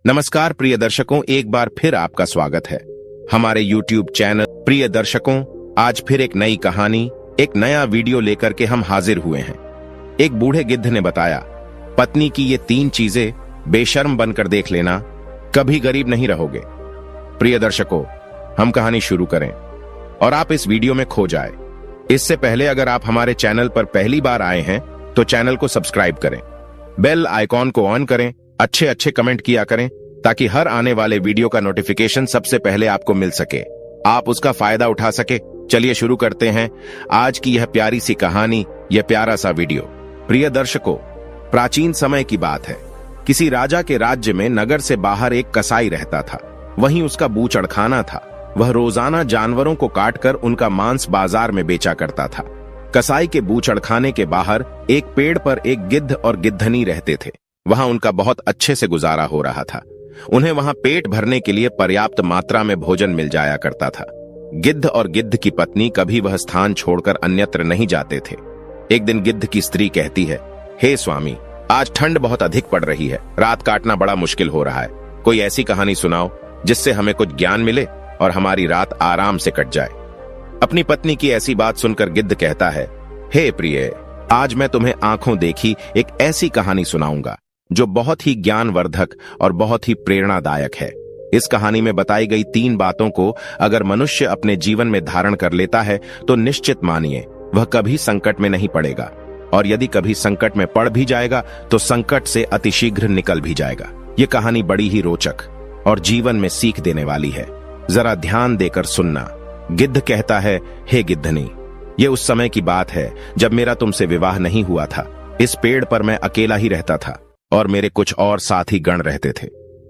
नमस्कार प्रिय दर्शकों, एक बार फिर आपका स्वागत है हमारे YouTube चैनल। प्रिय दर्शकों, आज फिर एक नई कहानी, एक नया वीडियो लेकर के हम हाजिर हुए हैं। एक बूढ़े गिद्ध ने बताया, पत्नी की ये 3 चीजें बेशर्म बनकर देख लेना, कभी गरीब नहीं रहोगे। प्रिय दर्शकों, हम कहानी शुरू करें और आप इस वीडियो में खो जाए। इससे पहले अगर आप हमारे चैनल पर पहली बार आए हैं तो चैनल को सब्सक्राइब करें, बेल आइकॉन को ऑन करें, अच्छे कमेंट किया करें ताकि हर आने वाले वीडियो का नोटिफिकेशन सबसे पहले आपको मिल सके, आप उसका फायदा उठा सके। चलिए शुरू करते हैं आज की यह प्यारी सी कहानी, यह प्यारा सा वीडियो। प्रिय दर्शकों, प्राचीन समय की बात है। किसी राजा के राज्य में नगर से बाहर एक कसाई रहता था। वहीं उसका बूचड़खाना था। वह रोजाना जानवरों को काटकर उनका मांस बाजार में बेचा करता था। कसाई के बूचड़खाने के बाहर एक पेड़ पर एक गिद्ध और गिद्धनी रहते थे। वहां उनका बहुत अच्छे से गुजारा हो रहा था। उन्हें वहां पेट भरने के लिए पर्याप्त मात्रा में भोजन मिल जाया करता था। गिद्ध और गिद्ध की पत्नी कभी वह स्थान छोड़कर अन्यत्र नहीं जाते थे। एक दिन गिद्ध की स्त्री कहती है, हे स्वामी, आज ठंड बहुत अधिक पड़ रही है, रात काटना बड़ा मुश्किल हो रहा है। कोई ऐसी कहानी सुनाओ जिससे हमें कुछ ज्ञान मिले और हमारी रात आराम से कट जाए। अपनी पत्नी की ऐसी बात सुनकर गिद्ध कहता है, हे प्रिय, आज मैं तुम्हें आंखों देखी एक ऐसी कहानी सुनाऊंगा जो बहुत ही ज्ञानवर्धक और बहुत ही प्रेरणादायक है। इस कहानी में बताई गई 3 बातों को अगर मनुष्य अपने जीवन में धारण कर लेता है तो निश्चित मानिए वह कभी संकट में नहीं पड़ेगा, और यदि कभी संकट में पड़ भी जाएगा तो संकट से अतिशीघ्र निकल भी जाएगा। ये कहानी बड़ी ही रोचक और जीवन में सीख देने वाली है। जरा ध्यान देकर सुनना। गिद्ध कहता है, हे गिद्धनी, ये उस समय की बात है जब मेरा तुमसे विवाह नहीं हुआ था। इस पेड़ पर मैं अकेला ही रहता था और मेरे कुछ और साथी गण रहते थे।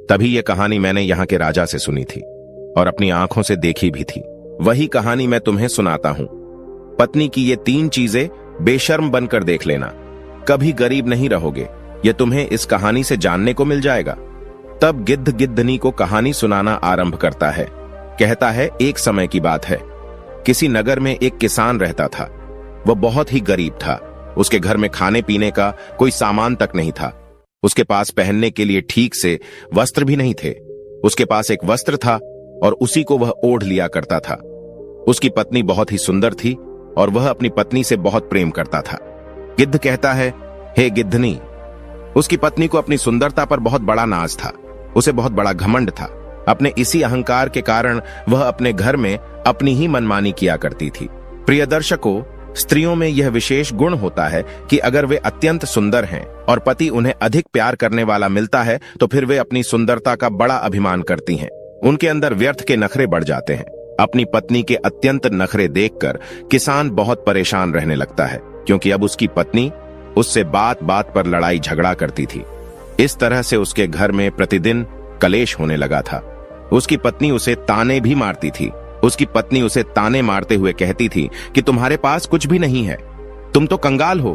तभी यह कहानी मैंने यहाँ के राजा से सुनी थी और अपनी आंखों से देखी भी थी। वही कहानी मैं तुम्हें सुनाता हूँ। पत्नी की ये 3 चीजें बेशर्म बनकर देख लेना, कभी गरीब नहीं रहोगे। ये तुम्हें इस कहानी से जानने को मिल जाएगा। तब गिद्ध गिद्धनी को कहानी सुनाना आरंभ करता है। कहता है, एक समय की बात है। किसी नगर में एक किसान रहता था। वह बहुत ही गरीब था। उसके घर में खाने पीने का कोई सामान तक नहीं था। उसके पास पहनने के लिए ठीक से वस्त्र भी नहीं थे। उसके पास एक वस्त्र था और उसी को वह ओढ़ लिया करता था। उसकी पत्नी बहुत ही सुंदर थी और वह अपनी पत्नी से बहुत प्रेम करता था। गिद्ध कहता है, हे गिद्धनी, उसकी पत्नी को अपनी सुंदरता पर बहुत बड़ा नाज था। उसे बहुत बड़ा घमंड था। अपने इसी अहंकार के कारण वह अपने घर में अपनी ही मनमानी किया करती थी। प्रिय दर्शकों, स्त्रियों में यह विशेष गुण होता है कि अगर वे अत्यंत सुंदर हैं और पति उन्हें अधिक प्यार करने वाला मिलता है तो फिर वे अपनी सुंदरता का बड़ा अभिमान करती हैं। उनके अंदर व्यर्थ के नखरे बढ़ जाते हैं। अपनी पत्नी के अत्यंत नखरे देखकर किसान बहुत परेशान रहने लगता है, क्योंकि अब उसकी पत्नी उससे बात बात पर लड़ाई झगड़ा करती थी। इस तरह से उसके घर में प्रतिदिन कलेश होने लगा था। उसकी पत्नी उसे ताने भी मारती थी। उसकी पत्नी उसे ताने मारते हुए कहती थी कि तुम्हारे पास कुछ भी नहीं है, तुम तो कंगाल हो,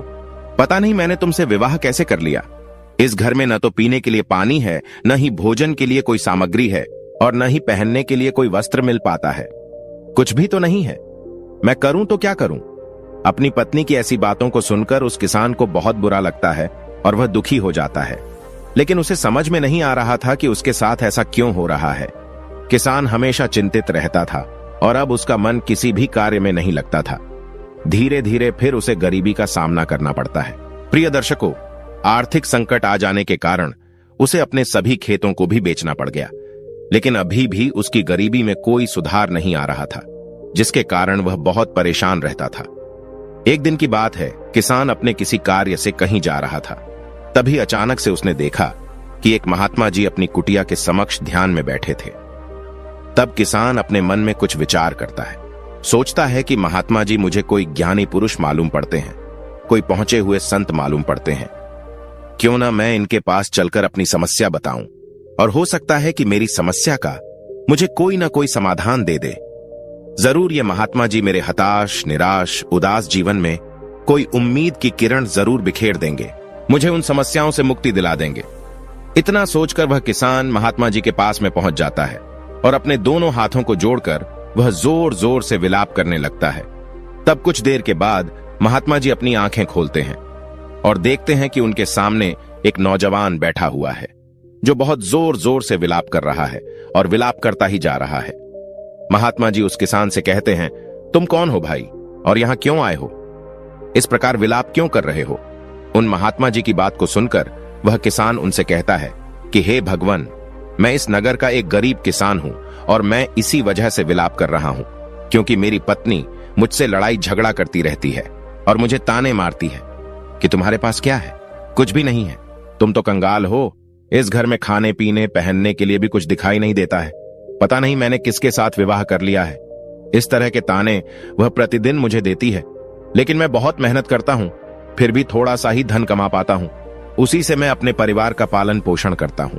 पता नहीं मैंने तुमसे विवाह कैसे कर लिया। इस घर में न तो पीने के लिए पानी है, न ही भोजन के लिए कोई सामग्री है, और न ही पहनने के लिए कोई वस्त्र मिल पाता है। कुछ भी तो नहीं है, मैं करूं तो क्या करूं। अपनी पत्नी की ऐसी बातों को सुनकर उस किसान को बहुत बुरा लगता है और वह दुखी हो जाता है, लेकिन उसे समझ में नहीं आ रहा था कि उसके साथ ऐसा क्यों हो रहा है। किसान हमेशा चिंतित रहता था और अब उसका मन किसी भी कार्य में नहीं लगता था। धीरे धीरे फिर उसे गरीबी का सामना करना पड़ता है। प्रिय दर्शकों, आर्थिक संकट आ जाने के कारण उसे अपने सभी खेतों को भी बेचना पड़ गया, लेकिन अभी भी उसकी गरीबी में कोई सुधार नहीं आ रहा था, जिसके कारण वह बहुत परेशान रहता था। एक दिन की बात है, किसान अपने किसी कार्य से कहीं जा रहा था। तभी अचानक से उसने देखा कि एक महात्मा जी अपनी कुटिया के समक्ष ध्यान में बैठे थे। तब किसान अपने मन में कुछ विचार करता है। सोचता है कि महात्मा जी मुझे कोई ज्ञानी पुरुष मालूम पड़ते हैं, कोई पहुंचे हुए संत मालूम पड़ते हैं। क्यों ना मैं इनके पास चलकर अपनी समस्या बताऊं, और हो सकता है कि मेरी समस्या का मुझे कोई ना कोई समाधान दे दे। जरूर ये महात्मा जी मेरे हताश, निराश, उदास जीवन में कोई उम्मीद की किरण जरूर बिखेर देंगे, मुझे उन समस्याओं से मुक्ति दिला देंगे। इतना सोचकर वह किसान महात्मा जी के पास में पहुंच जाता है और अपने दोनों हाथों को जोड़कर वह जोर जोर से विलाप करने लगता है। तब कुछ देर के बाद महात्मा जी अपनी आंखें खोलते हैं और देखते हैं कि उनके सामने एक नौजवान बैठा हुआ है। जो बहुत जोर जोर से विलाप कर रहा है और विलाप करता ही जा रहा है। महात्मा जी उस किसान से कहते हैं, तुम कौन हो भाई और यहां क्यों आए हो? इस प्रकार विलाप क्यों कर रहे हो? उन महात्मा जी की बात को सुनकर वह किसान उनसे कहता है कि हे भगवान, मैं इस नगर का एक गरीब किसान हूं और मैं इसी वजह से विलाप कर रहा हूं क्योंकि मेरी पत्नी मुझसे लड़ाई झगड़ा करती रहती है और मुझे ताने मारती है कि तुम्हारे पास क्या है? कुछ भी नहीं है, तुम तो कंगाल हो। इस घर में खाने पीने पहनने के लिए भी कुछ दिखाई नहीं देता है। पता नहीं मैंने किसके साथ विवाह कर लिया है। इस तरह के ताने वह प्रतिदिन मुझे देती है, लेकिन मैं बहुत मेहनत करता हूं, फिर भी थोड़ा सा ही धन कमा पाता हूं। उसी से मैं अपने परिवार का पालन पोषण करता हूं।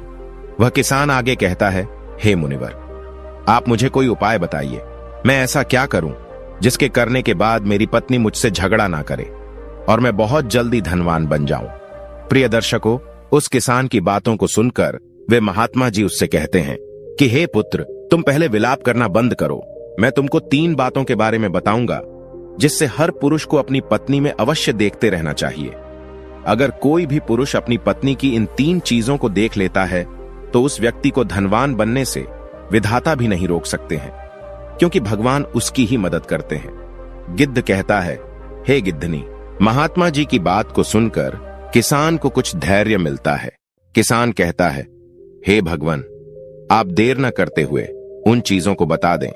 वह किसान आगे कहता है, हे मुनिवर, आप मुझे कोई उपाय बताइए। मैं ऐसा क्या करूं जिसके करने के बाद मेरी पत्नी मुझसे झगड़ा ना करे और मैं बहुत जल्दी धनवान बन जाऊं। प्रिय दर्शकों, उस किसान की बातों को सुनकर वे महात्मा जी उससे कहते हैं कि हे पुत्र, तुम पहले विलाप करना बंद करो। मैं तुमको 3 बातों के बारे में बताऊंगा जिससे हर पुरुष को अपनी पत्नी में अवश्य देखते रहना चाहिए। अगर कोई भी पुरुष अपनी पत्नी की इन 3 चीजों को देख लेता है तो उस व्यक्ति को धनवान बनने से विधाता भी नहीं रोक सकते हैं, क्योंकि भगवान उसकी ही मदद करते हैं। गिद्ध कहता है, हे गिद्धनी। महात्मा जी की बात को सुनकर किसान को कुछ धैर्य मिलता है। किसान कहता है, हे भगवान, आप देर न करते हुए उन चीजों को बता दें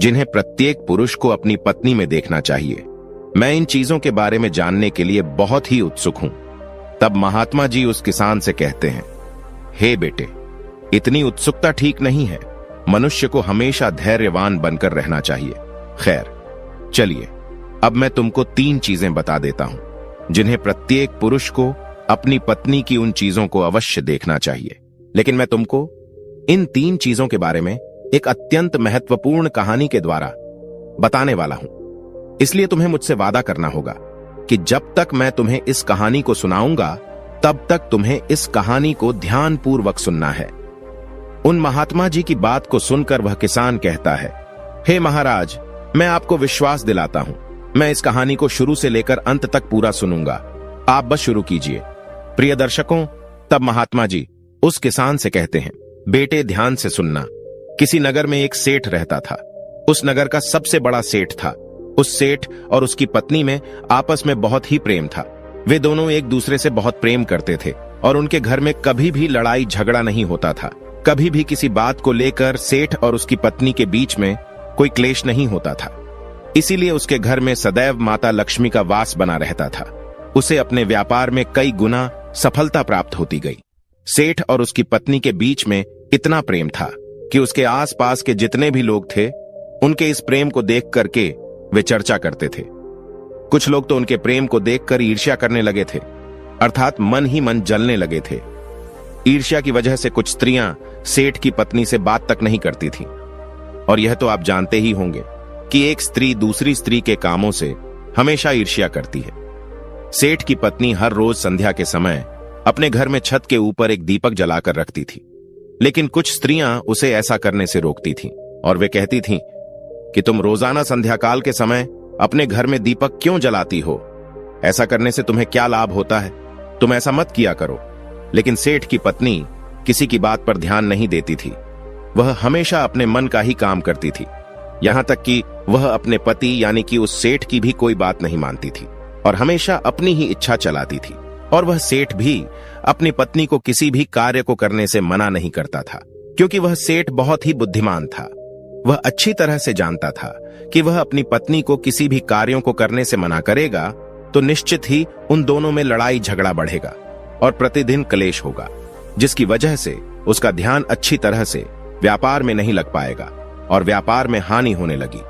जिन्हें प्रत्येक पुरुष को अपनी पत्नी में देखना चाहिए। मैं इन चीजों के बारे में जानने के लिए बहुत ही उत्सुक हूं। तब महात्मा जी उस किसान से कहते हैं, हे बेटे, इतनी उत्सुकता ठीक नहीं है। मनुष्य को हमेशा धैर्यवान बनकर रहना चाहिए। खैर, चलिए अब मैं तुमको 3 चीजें बता देता हूं जिन्हें प्रत्येक पुरुष को अपनी पत्नी की उन चीजों को अवश्य देखना चाहिए। लेकिन मैं तुमको इन 3 चीजों के बारे में एक अत्यंत महत्वपूर्ण कहानी के द्वारा बताने वाला हूं। इसलिए तुम्हें मुझसे वादा करना होगा कि जब तक मैं तुम्हें इस कहानी को सुनाऊंगा तब तक तुम्हें इस कहानी को ध्यानपूर्वक सुनना है। उन महात्मा जी की बात को सुनकर वह किसान कहता है, हे महाराज, मैं आपको विश्वास दिलाता हूं, मैं इस कहानी को शुरू से लेकर अंत तक पूरा सुनूंगा। आप बस शुरू कीजिए। प्रिय दर्शकों, तब महात्मा जी उस किसान से कहते हैं, बेटे ध्यान से सुनना। किसी नगर में एक सेठ रहता था। उस नगर का सबसे बड़ा सेठ था। उस सेठ और उसकी पत्नी में आपस में बहुत ही प्रेम था। वे दोनों एक दूसरे से बहुत प्रेम करते थे और उनके घर में कभी भी लड़ाई झगड़ा नहीं होता था। कभी भी किसी बात को लेकर सेठ और उसकी पत्नी के बीच में कोई क्लेश नहीं होता था। इसीलिए उसके घर में सदैव माता लक्ष्मी का वास बना रहता था। उसे अपने व्यापार में कई गुना सफलता प्राप्त होती गई। सेठ और उसकी पत्नी के बीच में इतना प्रेम था कि उसके आसपास के जितने भी लोग थे उनके इस प्रेम को देख करके वे चर्चा करते थे। कुछ लोग तो उनके प्रेम को देखकर ईर्ष्या करने लगे थे, अर्थात मन ही मन जलने लगे थे। ईर्ष्या की वजह से कुछ स्त्रियां सेठ की पत्नी से बात तक नहीं करती थीं। और यह तो आप जानते ही होंगे कि एक स्त्री दूसरी स्त्री के कामों से हमेशा ईर्ष्या करती है। सेठ की पत्नी हर रोज संध्या के समय अपने घर में छत के ऊपर एक दीपक जलाकर रखती थी, लेकिन कुछ स्त्रियां उसे ऐसा करने से रोकती थीं और वे कहती थीं कि तुम रोजाना संध्या काल के समय अपने घर में दीपक क्यों जलाती हो? ऐसा करने से तुम्हें क्या लाभ होता है? तुम ऐसा मत किया करो। लेकिन सेठ की पत्नी किसी की बात पर ध्यान नहीं देती थी। वह हमेशा अपने मन का ही काम करती थी। यहां तक कि वह अपने पति यानी कि उस सेठ की भी कोई बात नहीं मानती थी और हमेशा अपनी ही इच्छा चलाती थी। और वह सेठ भी अपनी पत्नी को किसी भी कार्य को करने से मना नहीं करता था, क्योंकि वह सेठ बहुत ही बुद्धिमान था। वह अच्छी तरह से जानता था कि वह अपनी पत्नी को किसी भी कार्यों को करने से मना करेगा तो निश्चित ही उन दोनों में लड़ाई झगड़ा बढ़ेगा और प्रतिदिन क्लेश होगा, जिसकी वजह से उसका ध्यान अच्छी तरह से व्यापार में नहीं लग पाएगा और व्यापार में हानि होने लगी।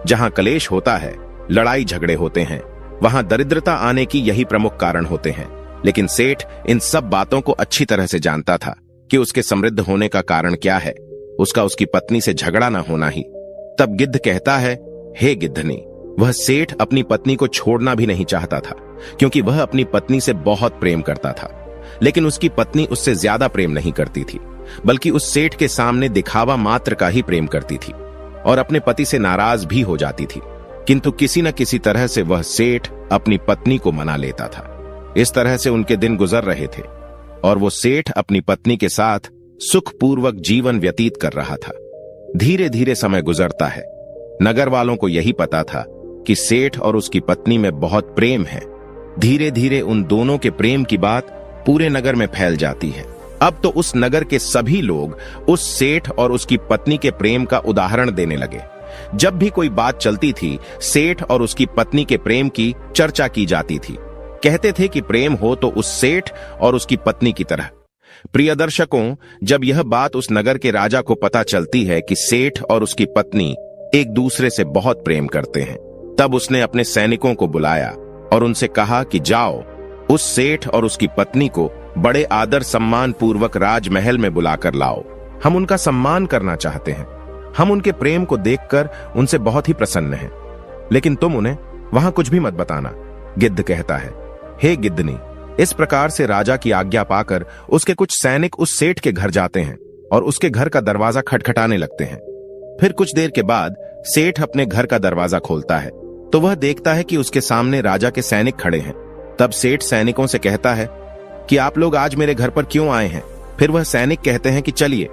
जहां क्लेश होता है, लड़ाई झगड़े होते हैं, वहां दरिद्रता आने की यही प्रमुख कारण होते हैं। लेकिन सेठ इन सब बातों को अच्छी तरह से जानता था कि उसके समृद्ध होने का कारण क्या है, उसका उसकी पत्नी से झगड़ा न होना ही। तब गिद्ध कहता है, हे गिद्धनी, वह सेठ अपनी पत्नी को छोड़ना भी नहीं चाहता था, क्योंकि वह अपनी पत्नी से बहुत प्रेम करता था। लेकिन उसकी पत्नी उससे ज्यादा प्रेम नहीं करती थी, बल्कि उस सेठ के सामने दिखावा मात्र का ही प्रेम करती थी और अपने पति से नाराज भी हो जाती थी। किंतु किसी न किसी तरह से वह सेठ अपनी पत्नी को मना लेता था। इस तरह से उनके दिन गुजर रहे थे। और वो सेठ अपनी पत्नी के साथ सुखपूर्वक जीवन व्यतीत कर रहा था। धीरे धीरे समय गुजरता है। नगर वालों को यही पता था कि सेठ और उसकी पत्नी में बहुत प्रेम है। धीरे धीरे उन दोनों के प्रेम की बात पूरे नगर में फैल जाती है। अब तो उस नगर के सभी लोग उस सेठ और उसकी पत्नी के प्रेम का उदाहरण देने लगे। जब भी कोई बात चलती थी, सेठ और उसकी पत्नी के प्रेम की चर्चा की जाती थी। कहते थे कि प्रेम हो तो उस सेठ और उसकी पत्नी की तरह। प्रिय दर्शकों, जब यह बात उस नगर के राजा को पता चलती है कि सेठ और उसकी पत्नी एक दूसरे से बहुत प्रेम करते हैं, तब उसने अपने सैनिकों को बुलाया और उनसे कहा कि जाओ, उस सेठ और उसकी पत्नी को बड़े आदर सम्मान पूर्वक राजमहल में बुलाकर लाओ। हम उनका सम्मान करना चाहते हैं। हम उनके प्रेम को देखकर उनसे बहुत ही प्रसन्न हैं। लेकिन तुम उन्हें वहां कुछ भी मत बताना। गिद्ध कहता है, हे गिद्धनी। इस प्रकार से राजा की आज्ञा पाकर उसके कुछ सैनिक उस सेठ के घर जाते हैं और उसके घर का दरवाजा खटखटाने लगते हैं। फिर कुछ देर के बाद सेठ अपने घर का दरवाजा खोलता है तो वह देखता है कि उसके सामने राजा के सैनिक खड़े हैं। तब सेठ सैनिकों से कहता है कि आप लोग आज मेरे घर पर क्यों आए हैं? फिर वह सैनिक कहते हैं कि चलिए,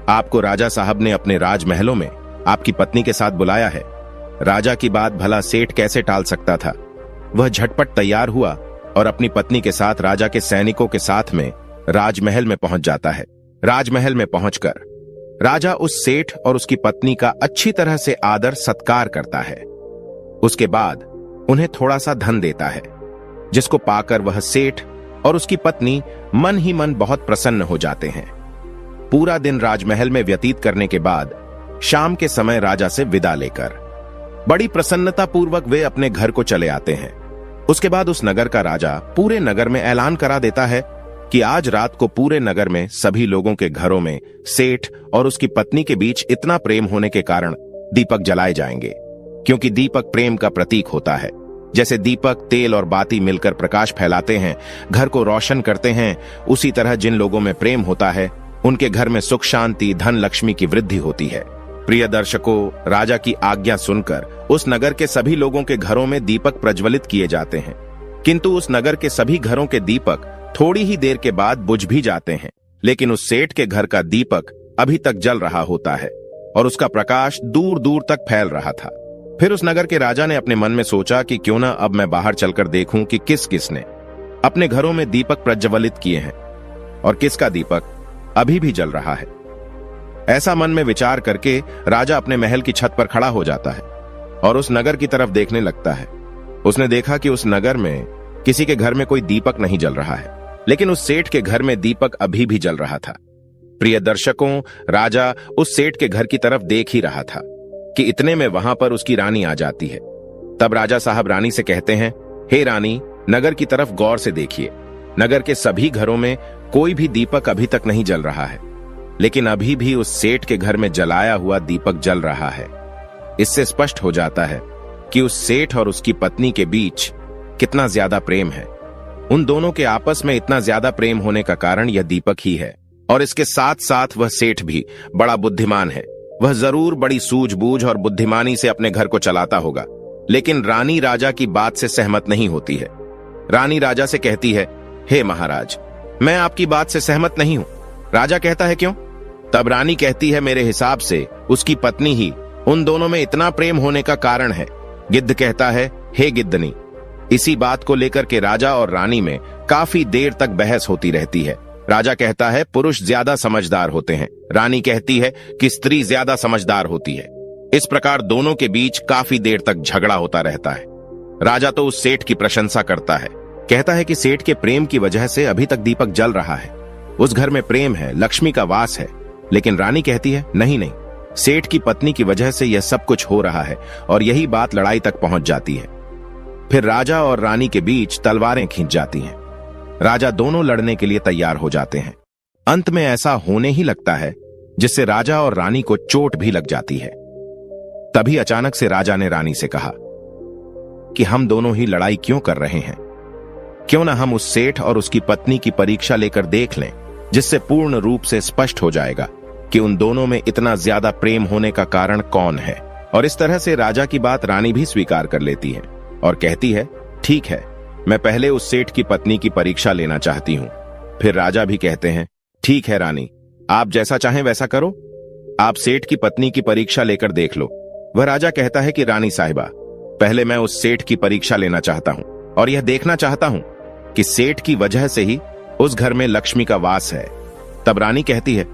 आपको राजा साहब ने अपने राजमहलों में आपकी पत्नी के साथ बुलाया है। राजा की बात भला सेठ कैसे टाल सकता था? वह झटपट तैयार हुआ और अपनी पत्नी के साथ राजा के सैनिकों के साथ में राजमहल में पहुंच जाता है। राजमहल में पहुंचकर राजा उस सेठ और उसकी पत्नी का अच्छी तरह से आदर सत्कार करता है। उसके बाद उन्हें थोड़ा सा धन देता है, जिसको पाकर वह सेठ और उसकी पत्नी मन ही मन बहुत प्रसन्न हो जाते हैं। पूरा दिन राजमहल में व्यतीत करने के बाद शाम के समय राजा से विदा लेकर बड़ी प्रसन्नता पूर्वक वे अपने घर को चले आते हैं। उसके बाद उस नगर का राजा पूरे नगर में ऐलान करा देता है कि आज रात को पूरे नगर में सभी लोगों के घरों में सेठ और उसकी पत्नी के बीच इतना प्रेम होने के कारण दीपक जलाए जाएंगे, क्योंकि दीपक प्रेम का प्रतीक होता है। जैसे दीपक तेल और बाती मिलकर प्रकाश फैलाते हैं, घर को रोशन करते हैं, उसी तरह जिन लोगों में प्रेम होता है उनके घर में सुख शांति धन लक्ष्मी की वृद्धि होती है। प्रिय दर्शकों, राजा की आज्ञा सुनकर उस नगर के सभी लोगों के घरों में दीपक प्रज्वलित किए जाते हैं, किंतु उस नगर के सभी घरों के दीपक थोड़ी ही देर के बाद बुझ भी जाते हैं। लेकिन उस सेठ के घर का दीपक अभी तक जल रहा होता है और उसका प्रकाश दूर दूर तक फैल रहा था। फिर उस नगर के राजा ने अपने मन में सोचा कि क्यों ना अब मैं बाहर चलकर देखूं कि किस किसने अपने घरों में दीपक प्रज्वलित किए हैं और किसका दीपक अभी भी जल रहा है। ऐसा मन में विचार करके राजा अपने महल की छत पर खड़ा हो जाता है और उस नगर की तरफ देखने लगता है। उसने देखा कि उस नगर में किसी के घर में कोई दीपक नहीं जल रहा है, लेकिन उस सेठ के घर में दीपक अभी भी जल रहा था। प्रिय दर्शकों, राजा उस सेठ के घर की तरफ देख ही रहा था कि इतने में वहां पर उसकी रानी आ जाती है। तब राजा साहब रानी से कहते हैं, हे रानी, नगर की तरफ गौर से देखिए। नगर के सभी घरों में कोई भी दीपक अभी तक नहीं जल रहा है, लेकिन अभी भी उस सेठ के घर में जलाया हुआ दीपक जल रहा है। इससे स्पष्ट हो जाता है कि उस सेठ और उसकी पत्नी के बीच कितना ज्यादा प्रेम है। उन दोनों के आपस में इतना ज्यादा प्रेम होने का कारण यह दीपक ही है। और इसके साथ साथ वह सेठ भी बड़ा बुद्धिमान है। वह जरूर बड़ी सूझबूझ और बुद्धिमानी से अपने घर को चलाता होगा। लेकिन रानी राजा की बात से सहमत नहीं होती है। रानी राजा से कहती है, हे महाराज, मैं आपकी बात से सहमत नहीं हूं। राजा कहता है, क्यों? तब रानी कहती है, मेरे हिसाब से उसकी पत्नी ही उन दोनों में इतना प्रेम होने का कारण है। गिद्ध कहता है, हे गिद्धनी। इसी बात को लेकर के राजा और रानी में काफी देर तक बहस होती रहती है। राजा कहता है, पुरुष ज्यादा समझदार होते हैं। रानी कहती है कि स्त्री ज्यादा समझदार होती है। इस प्रकार दोनों के बीच काफी देर तक झगड़ा होता रहता है। राजा तो उस सेठ की प्रशंसा करता है, कहता है कि सेठ के प्रेम की वजह से अभी तक दीपक जल रहा है। उस घर में प्रेम है, लक्ष्मी का वास है। लेकिन रानी कहती है, नहीं नहीं, सेठ की पत्नी की वजह से यह सब कुछ हो रहा है। और यही बात लड़ाई तक पहुंच जाती है। फिर राजा और रानी के बीच तलवारें खींच जाती हैं। राजा दोनों लड़ने के लिए तैयार हो जाते हैं। अंत में ऐसा होने ही लगता है जिससे राजा और रानी को चोट भी लग जाती है। तभी अचानक से राजा ने रानी से कहा कि हम दोनों ही लड़ाई क्यों कर रहे हैं? क्यों ना हम उस सेठ और उसकी पत्नी की परीक्षा लेकर देख लें, जिससे पूर्ण रूप से स्पष्ट हो जाएगा कि उन दोनों में इतना ज्यादा प्रेम होने का कारण कौन है। और इस तरह से राजा की बात रानी भी स्वीकार कर लेती है और कहती है, ठीक है, मैं पहले उस सेठ की पत्नी की परीक्षा लेना चाहती हूं। फिर राजा भी कहते हैं, ठीक है रानी, आप जैसा चाहें वैसा करो। आप सेठ की पत्नी की परीक्षा लेकर देख लो। वह राजा कहता है कि रानी साहिबा, पहले मैं उस सेठ की परीक्षा लेना चाहता हूं और यह देखना चाहता हूं कि सेठ की वजह से ही उस घर में लक्ष्मी का वास है। तब रानी कहती है,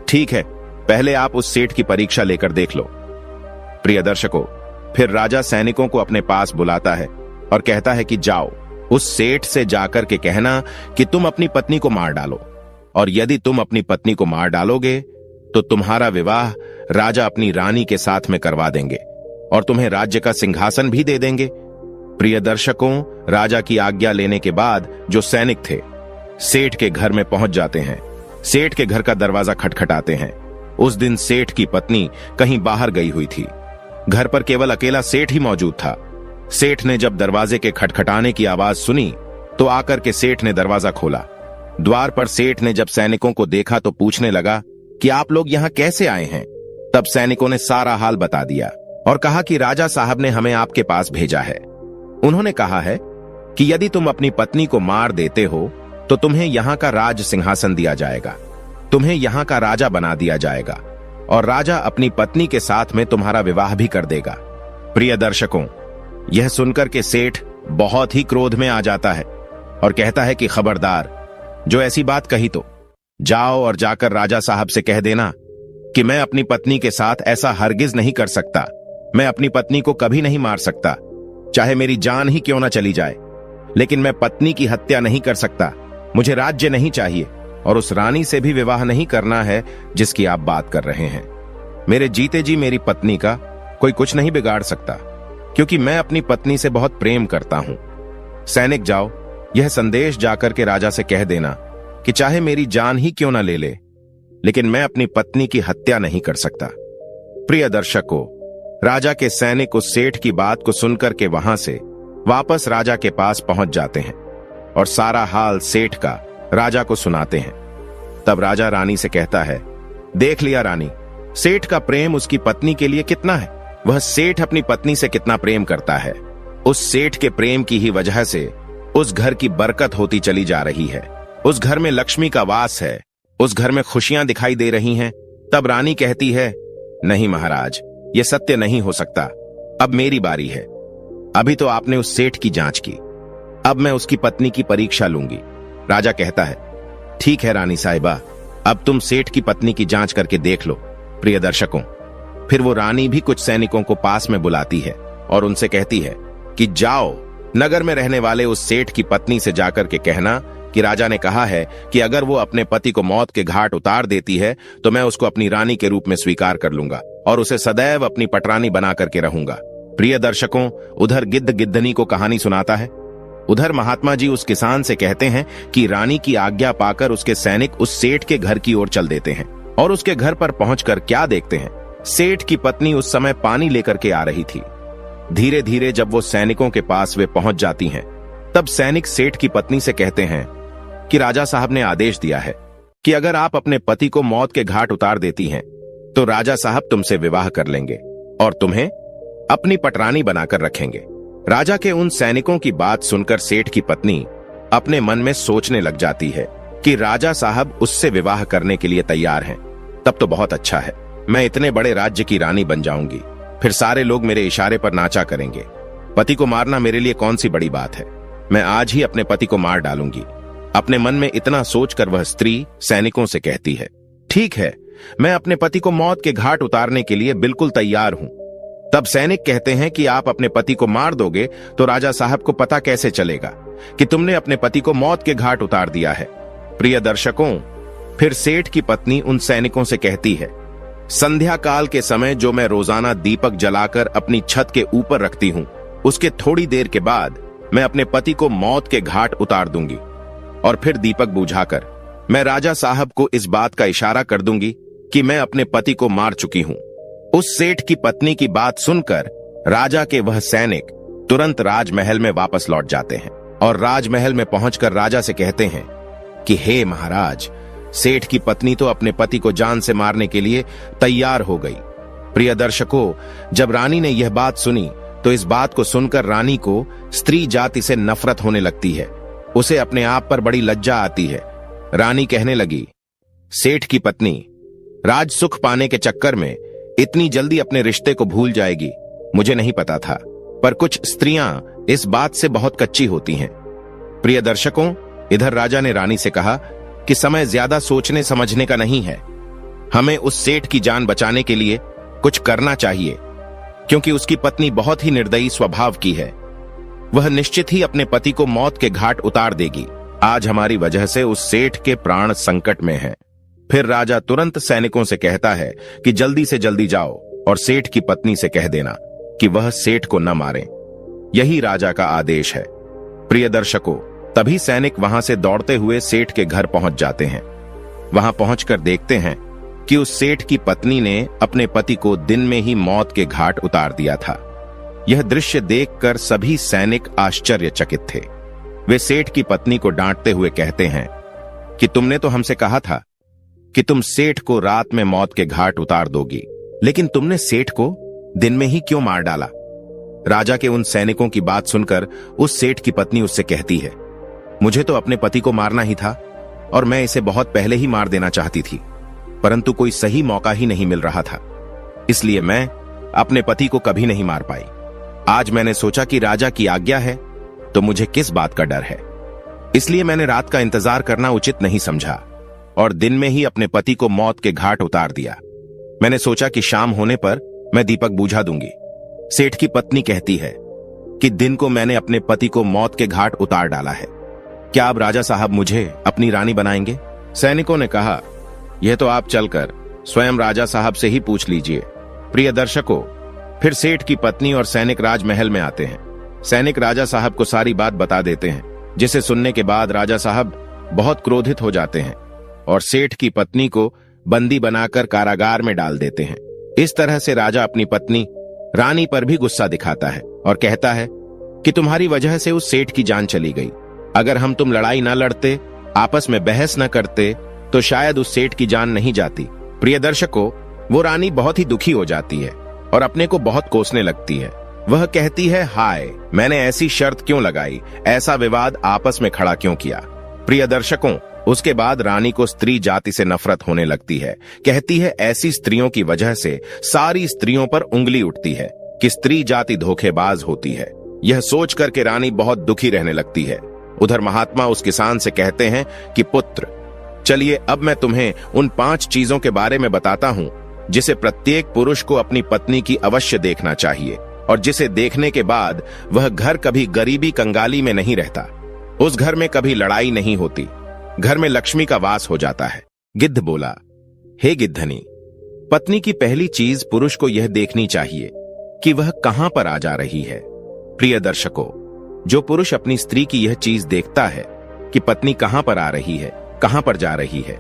ठीक है, पहले आप उस सेठ की परीक्षा लेकर देख लो। प्रिय दर्शकों, फिर राजा सैनिकों को अपने पास बुलाता है और कहता है कि जाओ, उस सेठ से जाकर के कहना कि तुम अपनी पत्नी को मार डालो, और यदि तुम अपनी पत्नी को मार डालोगे तो तुम्हारा विवाह राजा अपनी रानी के साथ में करवा देंगे और तुम्हें राज्य का सिंहासन भी दे देंगे। प्रिय दर्शकों, राजा की आज्ञा लेने के बाद जो सैनिक थे सेठ के घर में पहुंच जाते हैं। सेठ के घर का दरवाजा खटखटाते हैं। उस दिन सेठ की पत्नी कहीं बाहर गई हुई थी। घर पर केवल अकेला सेठ ही मौजूद था। सेठ ने जब दरवाजे के खटखटाने की आवाज सुनी तो आकर के सेठ ने दरवाजा खोला। द्वार पर सेठ ने जब सैनिकों को देखा तो पूछने लगा कि आप लोग यहां कैसे आए हैं। तब सैनिकों ने सारा हाल बता दिया और कहा कि राजा साहब ने हमें आपके पास भेजा है। उन्होंने कहा है कि यदि तुम अपनी पत्नी को मार देते हो तो तुम्हें यहां का राज सिंहासन दिया जाएगा, तुम्हें यहां का राजा बना दिया जाएगा और राजा अपनी पत्नी के साथ में तुम्हारा विवाह भी कर देगा। प्रिय दर्शकों, यह सुनकर के सेठ बहुत ही क्रोध में आ जाता है और कहता है कि खबरदार, जो ऐसी बात कही तो जाओ और जाकर राजा साहब से कह देना कि मैं अपनी पत्नी के साथ ऐसा हरगिज नहीं कर सकता। मैं अपनी पत्नी को कभी नहीं मार सकता, चाहे मेरी जान ही क्यों ना चली जाए, लेकिन मैं पत्नी की हत्या नहीं कर सकता। मुझे राज्य नहीं चाहिए और उस रानी से भी विवाह नहीं करना है जिसकी आप बात कर रहे हैं। मेरे जीते जी मेरी पत्नी का कोई कुछ नहीं बिगाड़ सकता, क्योंकि मैं अपनी पत्नी से बहुत प्रेम करता हूं। सैनिक जाओ, यह संदेश जाकर के राजा से कह देना कि चाहे मेरी जान ही क्यों ना ले ले, लेकिन मैं अपनी पत्नी की हत्या नहीं कर सकता। प्रिय दर्शकों, राजा के सैनिक उस सेठ की बात को सुनकर के वहां से वापस राजा के पास पहुंच जाते हैं और सारा हाल सेठ का राजा को सुनाते हैं। तब राजा रानी से कहता है, देख लिया रानी, सेठ का प्रेम उसकी पत्नी के लिए कितना है। वह सेठ अपनी पत्नी से कितना प्रेम करता है। उस सेठ के प्रेम की ही वजह से उस घर की बरकत होती चली जा रही है। उस घर में लक्ष्मी का वास है, उस घर में खुशियां दिखाई दे रही हैं। तब रानी कहती है, नहीं महाराज, यह सत्य नहीं हो सकता। अब मेरी बारी है। अभी तो आपने उस सेठ की जांच की, अब मैं उसकी पत्नी की परीक्षा लूंगी। राजा कहता है, ठीक है रानी साहिबा, अब तुम सेठ की पत्नी की जांच करके देख लो। प्रिय दर्शकों, फिर वो रानी भी कुछ सैनिकों को पास में बुलाती है और उनसे कहती है कि जाओ, नगर में रहने वाले उस सेठ की पत्नी से जाकर के कहना कि राजा ने कहा है कि अगर वो अपने पति को मौत के घाट उतार देती है तो मैं उसको अपनी रानी के रूप में स्वीकार कर लूंगा और उसे सदैव अपनी पटरानी बना करके रहूंगा। प्रिय दर्शकों, उधर गिद्ध गिद्धनी को कहानी सुनाता है। उधर महात्मा जी उस किसान से कहते हैं कि रानी की आज्ञा पाकर उसके सैनिक उस सेठ के घर की ओर चल देते हैं और उसके घर पर पहुंचकर क्या देखते हैं, सेठ की पत्नी उस समय पानी लेकर के आ रही थी। धीरे धीरे जब वो सैनिकों के पास वे पहुंच जाती हैं, तब सैनिक सेठ की पत्नी से कहते हैं कि राजा साहब ने आदेश दिया है कि अगर आप अपने पति को मौत के घाट उतार देती हैं तो राजा साहब तुमसे विवाह कर लेंगे और तुम्हें अपनी पटरानी बनाकर रखेंगे। राजा के उन सैनिकों की बात सुनकर सेठ की पत्नी अपने मन में सोचने लग जाती है कि राजा साहब उससे विवाह करने के लिए तैयार हैं। तब तो बहुत अच्छा है, मैं इतने बड़े राज्य की रानी बन जाऊंगी, फिर सारे लोग मेरे इशारे पर नाचा करेंगे। पति को मारना मेरे लिए कौन सी बड़ी बात है, मैं आज ही अपने पति को मार डालूंगी। अपने मन में इतना सोचकर वह स्त्री सैनिकों से कहती है, ठीक है, मैं अपने पति को मौत के घाट उतारने के लिए बिल्कुल तैयार हूं। तब सैनिक कहते हैं कि आप अपने पति को मार दोगे तो राजा साहब को पता कैसे चलेगा कि तुमने अपने पति को मौत के घाट उतार दिया है। प्रिय दर्शकों, फिर सेठ की पत्नी उन सैनिकों से कहती है, संध्या काल के समय जो मैं रोजाना दीपक जलाकर अपनी छत के ऊपर रखती हूं, उसके थोड़ी देर के बाद मैं अपने पति को मौत के घाट उतार दूंगी और फिर दीपक बुझाकर मैं राजा साहब को इस बात का इशारा कर दूंगी कि मैं अपने पति को मार चुकी हूं। उस सेठ की पत्नी की बात सुनकर राजा के वह सैनिक तुरंत राजमहल में वापस लौट जाते हैं और राजमहल में पहुंचकर राजा से कहते हैं कि हे महाराज, सेठ की पत्नी तो अपने पति को जान से मारने के लिए तैयार हो गई। प्रिय दर्शकों, जब रानी ने यह बात सुनी तो इस बात को सुनकर रानी को स्त्री जाति से नफरत होने लगती है। उसे अपने आप पर बड़ी लज्जा आती है। रानी कहने लगी, सेठ की पत्नी राज सुख पाने के चक्कर में इतनी जल्दी अपने रिश्ते को भूल जाएगी, मुझे नहीं पता था। पर कुछ स्त्रियां इस बात से बहुत कच्ची होती हैं। प्रिय दर्शकों, इधर राजा ने रानी से कहा कि समय ज्यादा सोचने समझने का नहीं है। हमें उस सेठ की जान बचाने के लिए कुछ करना चाहिए, क्योंकि उसकी पत्नी बहुत ही निर्दयी स्वभाव की है। वह निश्चित ही अपने पति को मौत के घाट उतार देगी। आज हमारी वजह से उस सेठ के प्राण संकट में हैं। फिर राजा तुरंत सैनिकों से कहता है कि जल्दी से जल्दी जाओ और सेठ की पत्नी से कह देना कि वह सेठ को न मारें। यही राजा का आदेश है। प्रिय दर्शकों, तभी सैनिक वहां से दौड़ते हुए सेठ के घर पहुंच जाते हैं। वहां पहुंचकर देखते हैं कि उस सेठ की पत्नी ने अपने पति को दिन में ही मौत के घाट उतार दिया था। यह दृश्य देखकर सभी सैनिक आश्चर्यचकित थे। वे सेठ की पत्नी को डांटते हुए कहते हैं कि तुमने तो हमसे कहा था कि तुम सेठ को रात में मौत के घाट उतार दोगी, लेकिन तुमने सेठ को दिन में ही क्यों मार डाला? राजा के उन सैनिकों की बात सुनकर उस सेठ की पत्नी उससे कहती है, मुझे तो अपने पति को मारना ही था और मैं इसे बहुत पहले ही मार देना चाहती थी, परंतु कोई सही मौका ही नहीं मिल रहा था, इसलिए मैं अपने पति को कभी नहीं मार पाई। आज मैंने सोचा कि राजा की आज्ञा है तो मुझे किस बात का डर है, इसलिए मैंने रात का इंतजार करना उचित नहीं समझा और दिन में ही अपने पति को मौत के घाट उतार दिया। मैंने सोचा कि शाम होने पर मैं दीपक बुझा दूंगी। सेठ की पत्नी कहती है कि दिन को मैंने अपने पति को मौत के घाट उतार डाला है। क्या अब राजा साहब मुझे अपनी रानी बनाएंगे? सैनिकों ने कहा, यह तो आप चलकर स्वयं राजा साहब से ही पूछ लीजिए। प्रिय दर्शकों, फिर सेठ की पत्नी और सैनिक राजमहल में आते हैं। सैनिक राजा साहब को सारी बात बता देते हैं, जिसे सुनने के बाद राजा साहब बहुत क्रोधित हो जाते हैं और सेठ की पत्नी को बंदी बनाकर कारागार में डाल देते हैं। इस तरह से राजा अपनी पत्नी रानी पर भी गुस्सा दिखाता है और कहता है कि तुम्हारी वजह से उस सेठ की जान चली गई। अगर हम तुम लड़ाई न लड़ते, आपस में बहस न करते, तो शायद उस सेठ की जान नहीं जाती। प्रिय दर्शकों, वो रानी बहुत ही दुखी हो जाती है और अपने को बहुत कोसने लगती है। वह कहती है, हाय, मैंने ऐसी शर्त क्यों लगाई, ऐसा विवाद आपस में खड़ा क्यों किया। प्रिय दर्शकों, उसके बाद रानी को स्त्री जाति से नफरत होने लगती है। कहती है, ऐसी स्त्रियों की वजह से सारी स्त्रियों पर उंगली उठती है कि स्त्री जाति धोखेबाज होती है। यह सोच करके रानी बहुत दुखी रहने लगती है। उधर महात्मा उस किसान से कहते हैं कि पुत्र, चलिए अब मैं तुम्हें उन 5 चीजों के बारे में बताता हूं जिसे प्रत्येक पुरुष को अपनी पत्नी की अवश्य देखना चाहिए और जिसे देखने के बाद वह घर कभी गरीबी कंगाली में नहीं रहता, उस घर में कभी लड़ाई नहीं होती, घर में लक्ष्मी का वास हो जाता है। गिद्ध बोला, हे गिद्धनी, पत्नी की पहली चीज पुरुष को यह देखनी चाहिए कि वह कहां पर आ जा रही है। प्रिय दर्शकों, जो पुरुष अपनी स्त्री की यह चीज देखता है कि पत्नी कहां पर आ रही है, कहां पर जा रही है,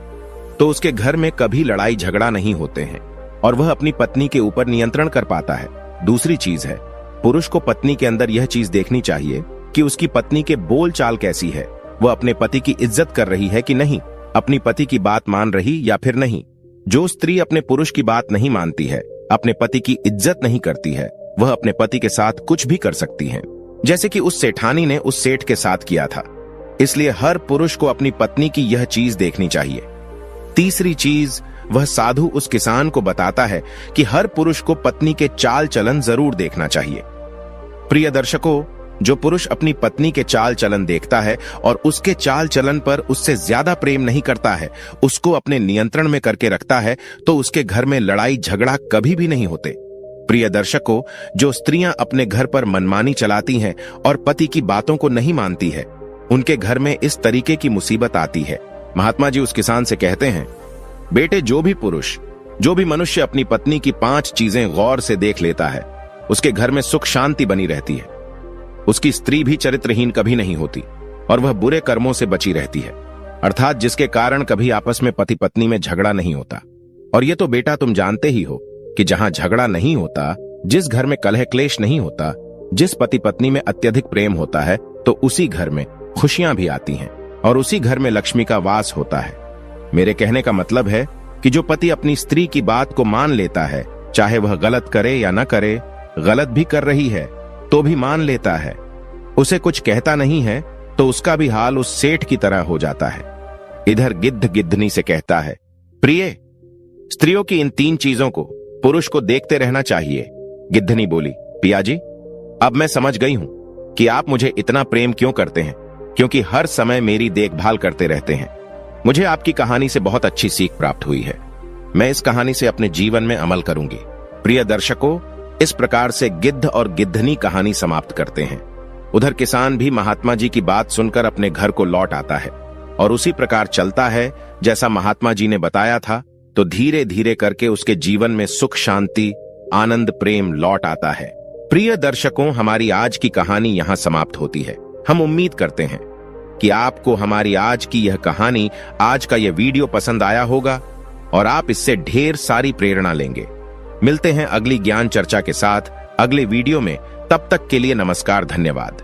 तो उसके घर में कभी लड़ाई झगड़ा नहीं होते हैं और वह अपनी पत्नी के ऊपर नियंत्रण कर पाता है। दूसरी चीज है, पुरुष को पत्नी के अंदर यह चीज देखनी चाहिए कि उसकी पत्नी के बोल चाल कैसी है, वह अपने पति की इज्जत कर रही है कि नहीं, अपनी पति की बात मान रही या फिर नहीं। जो स्त्री अपने पुरुष की बात नहीं मानती है, अपने पति की इज्जत नहीं करती है, वह अपने पति के साथ कुछ भी कर सकती है, जैसे कि उस सेठानी ने उस सेठ के साथ किया था। इसलिए हर पुरुष को अपनी पत्नी की यह चीज देखनी चाहिए। तीसरी चीज, वह साधु उस किसान को बताता है कि हर पुरुष को पत्नी के चाल चलन जरूर देखना चाहिए। प्रिय दर्शकों, जो पुरुष अपनी पत्नी के चाल चलन देखता है और उसके चाल चलन पर उससे ज्यादा प्रेम नहीं करता है, उसको अपने नियंत्रण में करके रखता है, तो उसके घर में लड़ाई झगड़ा कभी भी नहीं होते। प्रिय दर्शकों, जो स्त्रियां अपने घर पर मनमानी चलाती हैं और पति की बातों को नहीं मानती है, उनके घर में इस तरीके की मुसीबत आती है। महात्मा जी उस किसान से कहते हैं, बेटे, जो भी पुरुष, जो भी मनुष्य अपनी पत्नी की 5 चीजें गौर से देख लेता है, उसके घर में सुख शांति बनी रहती है। उसकी स्त्री भी चरित्रहीन कभी नहीं होती और वह बुरे कर्मों से बची रहती है, अर्थात जिसके कारण कभी आपस में पति पत्नी में झगड़ा नहीं होता। और ये तो बेटा तुम जानते ही हो कि जहां झगड़ा नहीं होता, जिस घर में कलह क्लेश नहीं होता, जिस पति पत्नी में अत्यधिक प्रेम होता है, तो उसी घर में खुशियां भी आती हैं और उसी घर में लक्ष्मी का वास होता है। मेरे कहने का मतलब है कि जो पति अपनी स्त्री की बात को मान लेता है, चाहे वह गलत करे या न करे, गलत भी कर रही है तो भी मान लेता है, उसे कुछ कहता नहीं है, तो उसका भी हाल उस सेठ की तरह हो जाता है। इधर गिद्ध गिद्धनी से कहता है, प्रिय, स्त्रियों की इन 3 चीजों को पुरुष को देखते रहना चाहिए। गिद्धनी बोली, पिया जी, अब मैं समझ गई हूं कि आप मुझे इतना प्रेम क्यों करते हैं, क्योंकि हर समय मेरी देखभाल करते रहते हैं। मुझे आपकी कहानी से बहुत अच्छी सीख प्राप्त हुई है। मैं इस कहानी से अपने जीवन में अमल करूंगी। प्रिय दर्शकों, इस प्रकार से गिद्ध और गिद्धनी कहानी समाप्त करते हैं। उधर किसान भी महात्मा जी की बात सुनकर अपने घर को लौट आता है और उसी प्रकार चलता है जैसा महात्मा जी ने बताया था। तो धीरे धीरे करके उसके जीवन में सुख, शांति, आनंद, प्रेम लौट आता है। प्रिय दर्शकों, हमारी आज की कहानी यहां समाप्त होती है। हम उम्मीद करते हैं कि आपको हमारी आज की यह कहानी, आज का यह वीडियो पसंद आया होगा और आप इससे ढेर सारी प्रेरणा लेंगे। मिलते हैं अगली ज्ञान चर्चा के साथ अगले वीडियो में। तब तक के लिए नमस्कार, धन्यवाद।